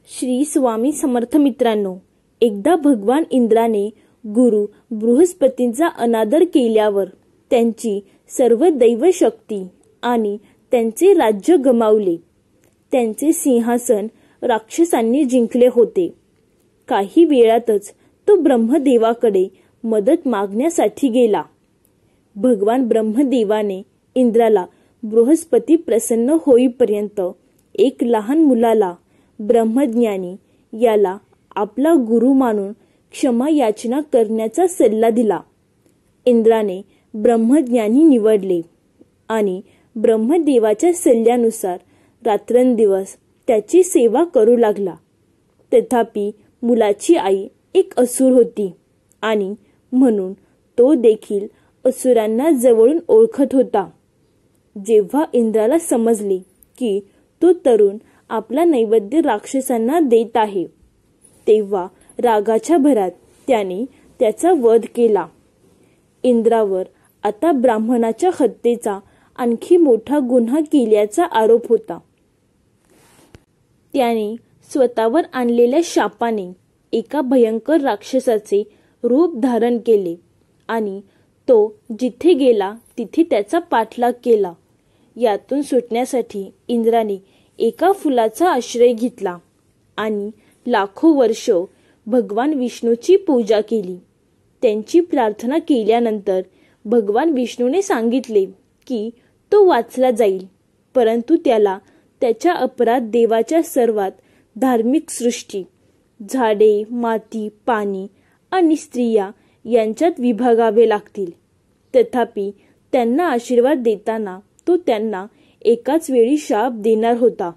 श्री स्वामी समर्थ मित्रांनो, एकदा भगवान इंद्राने गुरु बृहस्पतींचा अनादर केल्यावर त्यांची सर्व दैव शक्ती आणि त्यांचे राज्य गमावले. त्यांचे सिंहासन राक्षसांनी जिंकले होते. काही वेळातच तो ब्रह्मदेवाकडे मदत मागण्यासाठी गेला. भगवान ब्रह्मदेवाने इंद्राला बृहस्पती प्रसन्न होईपर्यंत एक लहान मुलाला ब्रह्मज्ञानी याला आपला गुरु मानून क्षमा याचना करण्याचा सल्ला दिला. इंद्राने ब्रह्मज्ञानी निवडले आणि ब्रह्मदेवाच्या सल्ल्यानुसार रात्रंदिवस त्याची सेवा करू लागला. तथापि मुलाची आई एक असुर होती आणि म्हणून तो देखील असुरांना जवळून ओळखत होता. जेव्हा इंद्राला समजले की तो तरुण आपला नैवेद्य राक्षसांना देत आहे, तेव्हा रागाच्या भरात त्याने त्याचा वध केला. इंद्रावर आता ब्राह्मणाच्या हत्येचा आणखी मोठा गुन्हा केल्याचा आरोप होता. त्याने स्वतःवर आणलेल्या शापाने एका भयंकर राक्षसाचे रूप धारण केले आणि तो जिथे गेला तिथे त्याचा पाठलाग केला. यातून सुटण्यासाठी इंद्राने एका फुलाचा आश्रय घेतला आणि लाखो वर्ष भगवान विष्णूची पूजा केली. त्यांची प्रार्थना केल्यानंतर भगवान विष्णूने सांगितले की तो वाचला जाईल, परंतु त्याला त्याच्या अपराध देवाच्या सर्वात धार्मिक सृष्टी, झाडे, माती, पाणी आणि स्त्रिया यांच्यात विभागावे लागतील. तथापि त्यांना आशीर्वाद देताना तो त्यांना एकाच वेळी शाप देणार होता.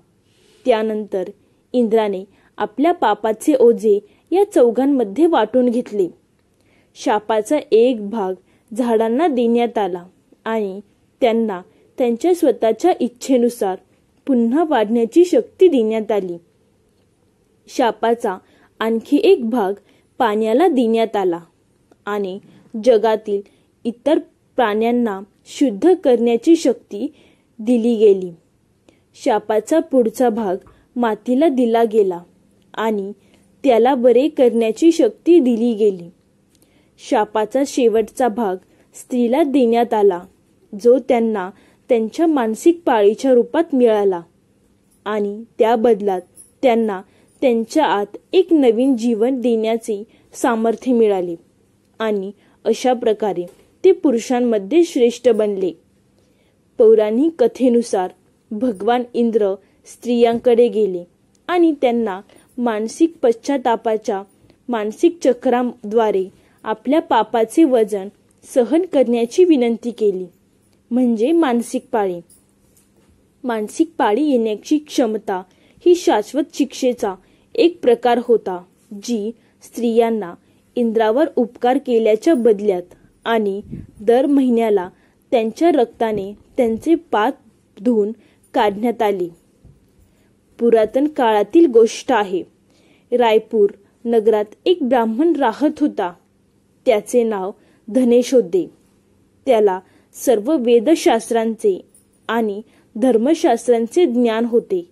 त्यानंतर इंद्राने आपल्या पापाचे ओझे या चौघांमध्ये वाटून घेतले. शापाचा एक भाग झाडांना देण्यात आला आणि त्यांना त्यांच्या स्वतःच्या इच्छेनुसार पुन्हा वाढण्याची शक्ती देण्यात आली. शापाचा आणखी एक भाग पाण्याला देण्यात आला आणि जगातील इतर प्राण्यांना शुद्ध करण्याची शक्ती दिली गेली. शापाचा पुढचा भाग मातीला दिला गेला आणि त्याला बरे करण्याची शक्ती दिली गेली. शापाचा शेवटचा भाग स्त्रीला देण्यात आला, जो त्यांना त्यांच्या मानसिक पाळीच्या रूपात मिळाला आणि त्या बदलात त्यांना त्यांच्या आत एक नवीन जीवन देण्याचे सामर्थ्य मिळाले आणि अशा प्रकारे ते पुरुषांमध्ये श्रेष्ठ बनले. पौराणिक कथेनुसार भगवान इंद्र स्त्रियांकडे गेले आणि त्यांना मानसिक पश्चातापाच्या मानसिक चक्राद्वारे आपल्या पापाचे वजन सहन करण्याची विनंती केली, म्हणजे मानसिक पाळी. मानसिक पाळी येण्याची क्षमता ही शाश्वत शिक्षेचा एक प्रकार होता, जी स्त्रियांना इंद्रावर उपकार केल्याच्या बदल्यात आणि दर महिन्याला त्यांच्या रक्ताने त्यांचे पाप धुवून काढण्यात आले. पुरातन काळातील गोष्ट आहे. रायपूर नगरात एक ब्राह्मण राहत होता. त्याचे नाव धनेश होते. त्याला सर्व वेदशास्त्रांचे आणि धर्मशास्त्रांचे ज्ञान होते.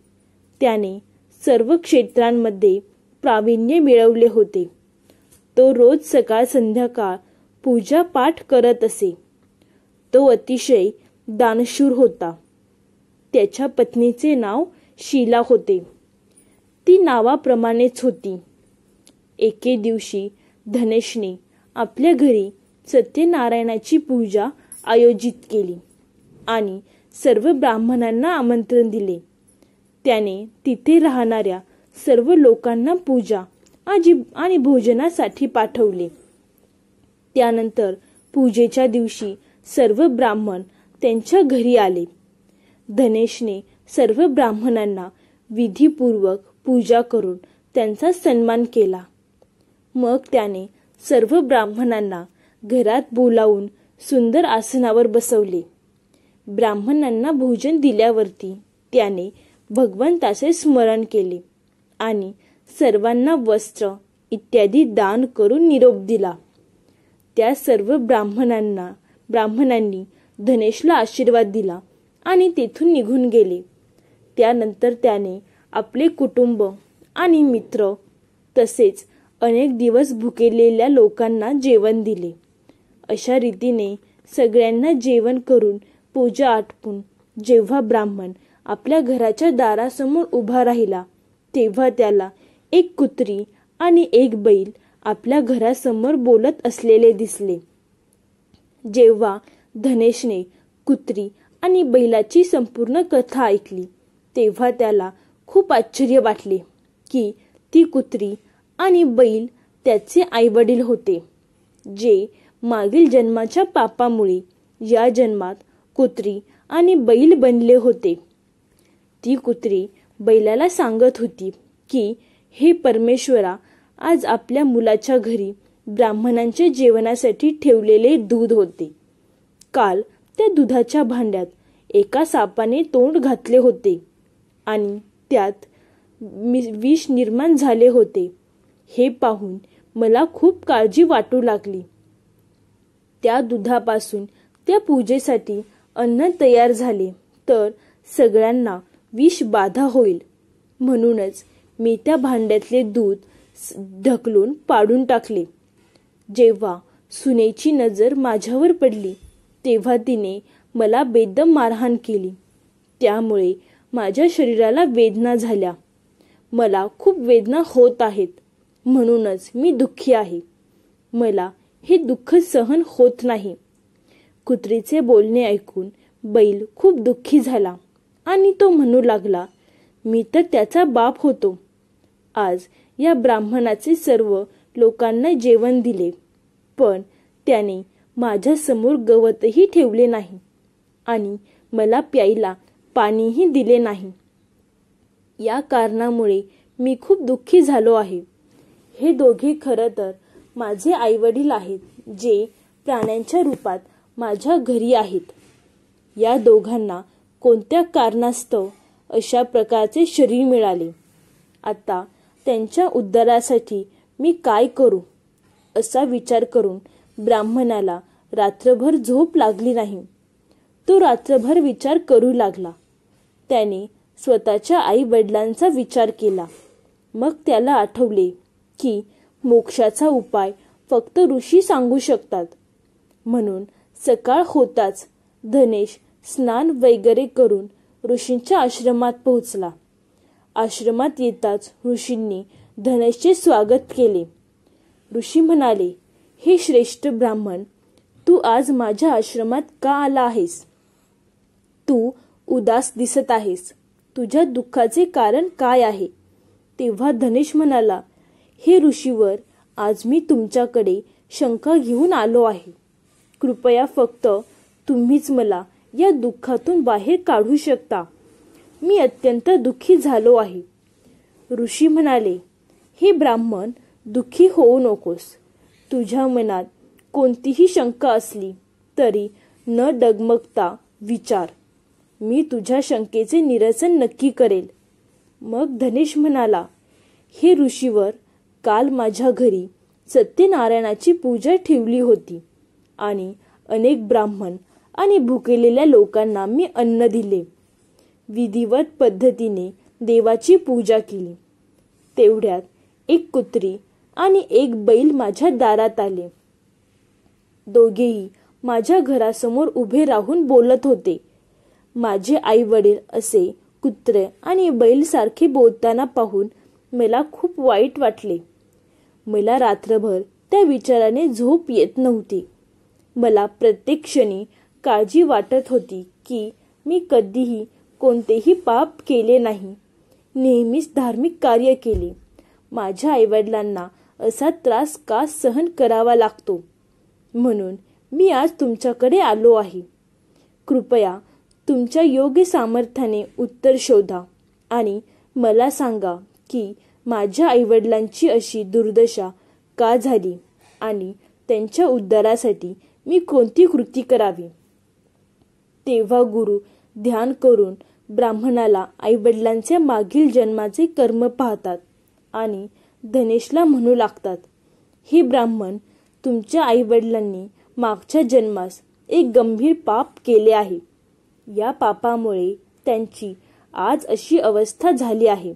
त्याने सर्व क्षेत्रांमध्ये प्रावीण्य मिळवले होते. तो रोज सकाळ संध्याकाळ पूजा पाठ करत असे. तो अतिशय दानशूर होता. त्याच्या पत्नीचे नाव शीला होते. ती नावाप्रमाणेच होती. एके दिवशी धनेशने आपल्या घरी सत्यनारायणाची पूजा आयोजित केली आणि सर्व ब्राह्मणांना आमंत्रण दिले. त्याने तिथे राहणाऱ्या सर्व लोकांना पूजा आणि भोजनासाठी पाठवले. त्यानंतर पूजेच्या दिवशी सर्व ब्राह्मण त्यांच्या घरी आले. धनेशने सर्व ब्राह्मणांना विधीपूर्वक पूजा करून त्यांचा सन्मान केला. मग त्याने सर्व ब्राह्मणांना घरात बोलावून सुंदर आसनावर बसवले. ब्राह्मणांना भोजन दिल्यावरती त्याने भगवंताचे स्मरण केले आणि सर्वांना वस्त्र इत्यादी दान करून निरोप दिला. त्या सर्व ब्राह्मणांनी धनेशला आशीर्वाद दिला आणि तेथून निघून गेले. त्यानंतर त्याने आपले कुटुंब आणि मित्र तसेच अनेक दिवस भुकेलेल्या लोकांना जेवण दिले. अशा रीतीने सगळ्यांना जेवण करून पूजा आटपून जेव्हा ब्राह्मण आपल्या घराच्या दारासमोर उभा राहिला तेव्हा त्याला एक कुत्री आणि एक बैल आपल्या घरासमोर बोलत असलेले दिसले. जेव्हा धनेशने कुत्री आणि बैलाची संपूर्ण कथा ऐकली तेव्हा त्याला खूप आश्चर्य वाटले की ती कुत्री आणि बैल त्याचे आईवडील होते, जे मागील जन्माच्या पापामुळे या जन्मात कुत्री आणि बैल बनले होते. ती कुत्री बैलाला सांगत होती की हे परमेश्वरा, आज आपल्या मुलाच्या घरी ब्राह्मणांच्या जेवणासाठी ठेवलेले दूध होते. काल त्या दुधाच्या भांड्यात एका सापाने तोंड घातले होते आणि त्यात विष निर्माण झाले होते. हे पाहून मला खूप काळजी वाटू लागली. त्या दुधापासून त्या पूजेसाठी अन्न तयार झाले तर सगळ्यांना विष बाधा होईल. म्हणूनच मी त्या भांड्यातले दूध ढकलून पाडून टाकले. जेव्हा सुनेची नजर माझ्यावर पडली तेव्हा तिने मला बेदम मारहाण केली. त्यामुळे माझ्या शरीराला वेदना झाल्या. मला खूप वेदना होत आहेत, म्हणूनच मी दुःखी आहे. मला हे दुःख सहन होत नाही. कुत्रीचे बोलणे ऐकून बैल खूप दुःखी झाला आणि तो म्हणू लागला, मी तर त्याचा बाप होतो. आज या ब्राह्मणाचे सर्व लोकांना जेवण दिले, पण त्याने माझ्या समोर गवतही ठेवले नाही आणि मला प्यायला पाणीही दिले नाही. या कारणामुळे मी खूप दुःखी झालो आहे. हे दोघे खरं तर माझे आईवडील आहेत, जे प्राण्यांच्या रूपात माझ्या घरी आहेत. या दोघांना कोणत्या कारणास्तव अशा प्रकारचे शरीर मिळाले. आता त्यांच्या उद्धारासाठी मी काय करू, असा विचार करून ब्राह्मणाला रात्रभर झोप लागली नाही. तो रात्रभर विचार करू लागला. त्याने स्वतःच्या आई वडिलांचा विचार केला. मग त्याला आठवले की मोक्षाचा उपाय फक्त ऋषी सांगू शकतात. म्हणून सकाळ होताच धनेश स्नान वगैरे करून ऋषींच्या आश्रमात पोहोचला. आश्रमात येताच ऋषींनी धनेशचे स्वागत केले. ऋषी म्हणाले, हे श्रेष्ठ ब्राह्मण, तू आज माझ्या आश्रमात का आला आहेस? तू उदास दिसत आहेस. तुझ्या दुःखाचे कारण काय आहे? तेव्हा धनेश म्हणाला, हे ऋषीवर, आज मी तुमच्याकडे शंका घेऊन आलो आहे. कृपया फक्त तुम्हीच मला या दुःखातून बाहेर काढू शकता. मी अत्यंत दुःखी झालो आहे. ऋषी म्हणाले, हे ब्राह्मण, दुःखी होऊ नकोस. तुझ्या मनात कोणतीही शंका असली तरी न डगमगता विचार. मी तुझ्या शंकेचे निरसन नक्की करेल. मग धनेश म्हणाला, हे ऋषीवर, काल माझ्या घरी सत्यनारायणाची पूजा ठेवली होती आणि अनेक ब्राह्मण आणि भुकेलेल्या लोकांना मी अन्न दिले. विधिवत पद्धतीने देवाची पूजा केली. तेवढ्यात एक कुत्री आणि एक बैल माझ्या दारात आले. दोघेही माझ्या घरासमोर उभे राहून बोलत होते. माझे आई वडील असे कुत्रे आणि बैल सारखे बोलताना पाहून मला खूप वाईट वाटले. मला रात्रभर त्या विचाराने झोप येत नव्हती. मला प्रत्येक क्षणी काळजी वाटत होती की मी कधीही कोणतेही पाप केले नाही. नेहमीच धार्मिक कार्य केले. माझ्या आईवडिलांना असा त्रास का सहन करावा लागतो? म्हणून मी आज तुमच्याकडे आलो आहे. कृपया तुमच्या योग्य सामर्थ्याने उत्तर शोधा आणि मला सांगा की माझ्या आईवडिलांची अशी दुर्दशा का झाली आणि त्यांच्या उद्धारासाठी मी कोणती कृती करावी. तेव्हा गुरु ध्यान करून ब्राह्मणाला आईवडिलांच्या मागील जन्माचे कर्म पाहतात आणि धनेशला म्हणू लागतात, हे ब्राह्मण, तुमच्या आईवडिलांनी मागच्या जन्मास एक गंभीर पाप केले आहे. या पापामुळे त्यांची आज अशी अवस्था झाली आहे.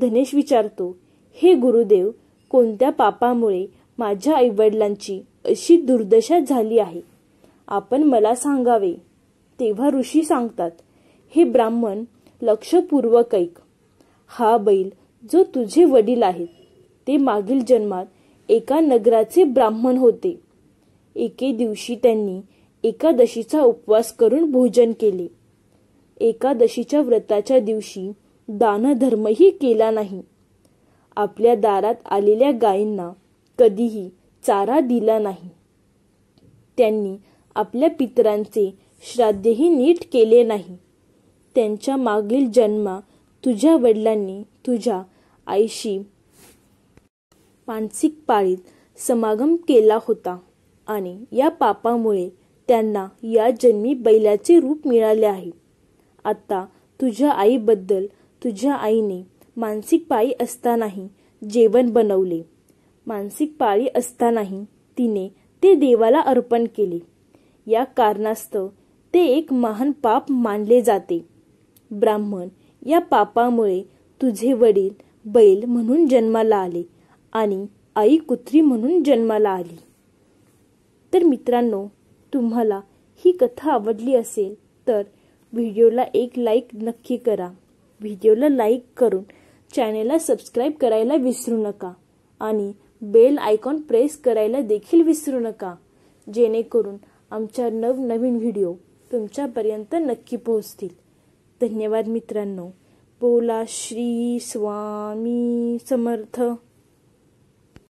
धनेश विचारतो, हे गुरुदेव, कोणत्या पापामुळे माझ्या आईवडिलांची अशी दुर्दशा झाली आहे? आपण मला सांगावे. तेव्हा ऋषी सांगतात, हे ब्राह्मण, लक्षपूर्वक ऐक. हा बैल जो तुझे वडील आहेत ते मागील जन्मात एका नगराचे ब्राह्मण होते. एके दिवशी त्यांनी एकादशीचा उपवास करून भोजन केले. एकादशीच्या व्रताच्या दिवशी दानधर्मही केला नाही. आपल्या दारात आलेल्या गायींना कधीही चारा दिला नाही. त्यांनी आपल्या पितरांचे श्राद्धही नीट केले नाही. त्यांच्या मागील जन्मा तुझ्या वडिलांनी तुझ्या आईशी मानसिक पाळीत समागम केला होता आणि या पापामुळे त्यांना या जन्मी बैलाचे रूप मिळाले आहे. आता तुझ्या आईबद्दल तुझ्या आईने मानसिक पाळी असतानाही जेवण बनवले. मानसिक पाळी असतानाही तिने ते देवाला अर्पण केले. या कारणास्तव ते एक महान पाप मानले जाते. ब्राह्मण, या पापामुळे तुझे वडील बैल म्हणून जन्माला आले आणि आई कुत्री म्हणून जन्माला आली. तर मित्रांनो, तुम्हाला ही कथा आवडली असेल तर व्हिडिओला एक लाईक नक्की करा. व्हिडिओला लाईक करून चॅनेलला सबस्क्राईब करायला विसरू नका आणि बेल आयकॉन प्रेस करायला देखील विसरू नका, जेणेकरून आमच्या नवनवीन व्हिडिओ तुमच्यापर्यंत नक्की पोहोचतील. धन्यवाद मित्रांनो. बोला श्री स्वामी समर्थ.